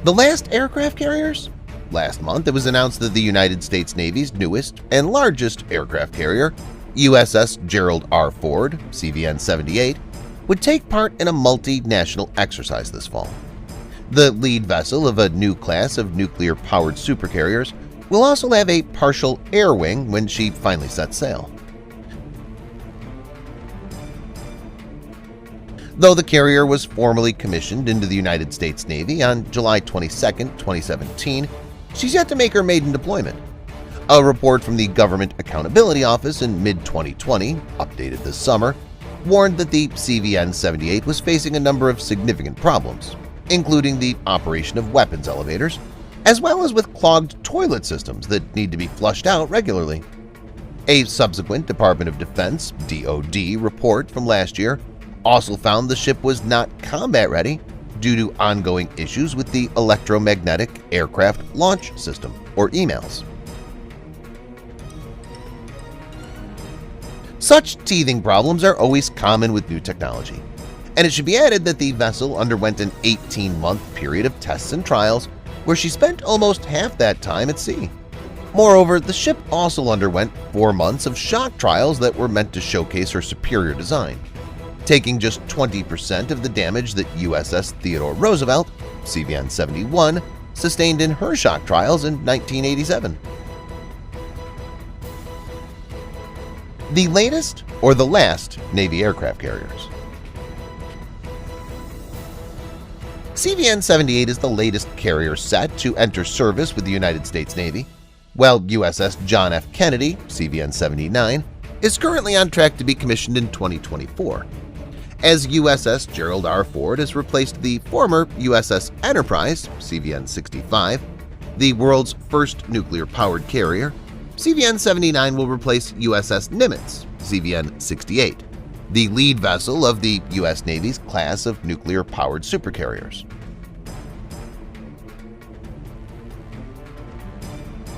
The last aircraft carriers? Last month, it was announced that the United States Navy's newest and largest aircraft carrier, USS Gerald R. Ford (CVN-78), would take part in a multinational exercise this fall. The lead vessel of a new class of nuclear-powered supercarriers will also have a partial air wing when she finally sets sail. Though the carrier was formally commissioned into the United States Navy on July 22, 2017, she's yet to make her maiden deployment. A report from the Government Accountability Office in mid-2020, updated this summer, warned that the CVN-78 was facing a number of significant problems, including the operation of weapons elevators, as well as with clogged toilet systems that need to be flushed out regularly. A subsequent Department of Defense (DoD) report from last year also found the ship was not combat-ready due to ongoing issues with the Electromagnetic Aircraft Launch System, or EMALS. Such teething problems are always common with new technology, and it should be added that the vessel underwent an 18-month period of tests and trials where she spent almost half that time at sea. Moreover, the ship also underwent 4 months of shock trials that were meant to showcase her superior design, taking just 20% of the damage that USS Theodore Roosevelt (CVN-71) sustained in her shock trials in 1987. The latest or the last Navy aircraft carriers? CVN-78 is the latest carrier set to enter service with the United States Navy, while USS John F. Kennedy (CVN-79) is currently on track to be commissioned in 2024. As USS Gerald R. Ford has replaced the former USS Enterprise (CVN-65), the world's first nuclear-powered carrier, CVN-79 will replace USS Nimitz (CVN-68), the lead vessel of the U.S. Navy's class of nuclear-powered supercarriers.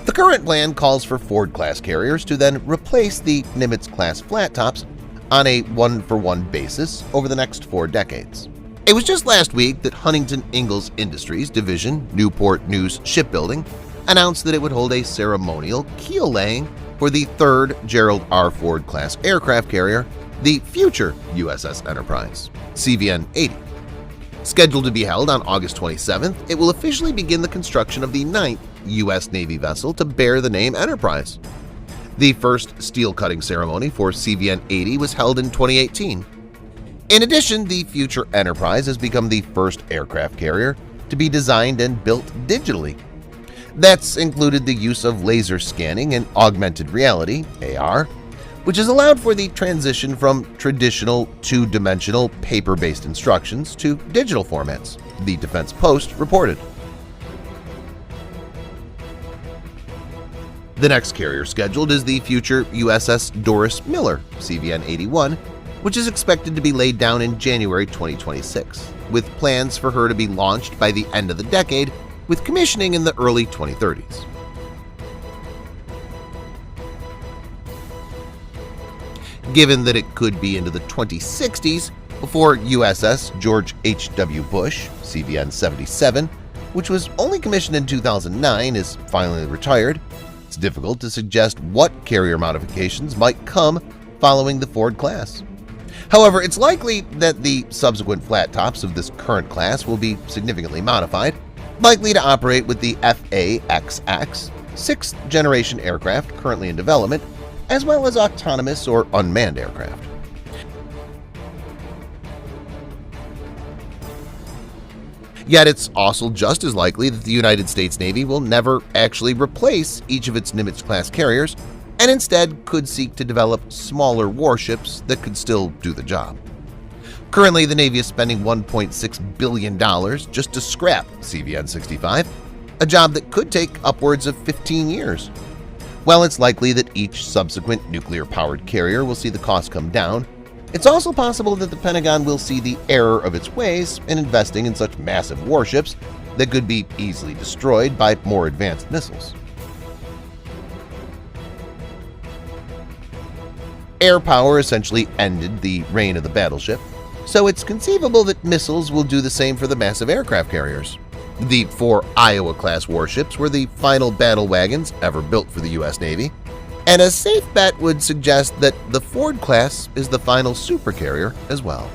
The current plan calls for Ford-class carriers to then replace the Nimitz-class flat-tops on a one-for-one basis over the next 4 decades. It was just last week that Huntington Ingalls Industries division Newport News Shipbuilding announced that it would hold a ceremonial keel laying for the third Gerald R. Ford-class aircraft carrier, the future USS Enterprise, CVN-80. Scheduled to be held on August 27th, it will officially begin the construction of the 9th U.S. Navy vessel to bear the name Enterprise. The first steel-cutting ceremony for CVN-80 was held in 2018. In addition, the future Enterprise has become the first aircraft carrier to be designed and built digitally. That's included the use of laser scanning and augmented reality (AR), which has allowed for the transition from traditional two-dimensional paper-based instructions to digital formats, the Defense Post reported. The next carrier scheduled is the future USS Doris Miller (CVN-81), which is expected to be laid down in January 2026, with plans for her to be launched by the end of the decade, with commissioning in the early 2030s. Given that it could be into the 2060s before USS George H.W. Bush (CVN-77), which was only commissioned in 2009, is finally retired, it's difficult to suggest what carrier modifications might come following the Ford class. However, it's likely that the subsequent flat tops of this current class will be significantly modified, likely to operate with the F/A-XX, 6th-generation aircraft currently in development, as well as autonomous or unmanned aircraft. Yet it's also just as likely that the United States Navy will never actually replace each of its Nimitz-class carriers and instead could seek to develop smaller warships that could still do the job. Currently, the Navy is spending $1.6 billion just to scrap CVN-65, a job that could take upwards of 15 years. While it's likely that each subsequent nuclear-powered carrier will see the cost come down, it's also possible that the Pentagon will see the error of its ways in investing in such massive warships that could be easily destroyed by more advanced missiles. Air power essentially ended the reign of the battleship, so it's conceivable that missiles will do the same for the massive aircraft carriers. The 4 Iowa-class warships were the final battle wagons ever built for the U.S. Navy, and a safe bet would suggest that the Ford class is the final supercarrier as well.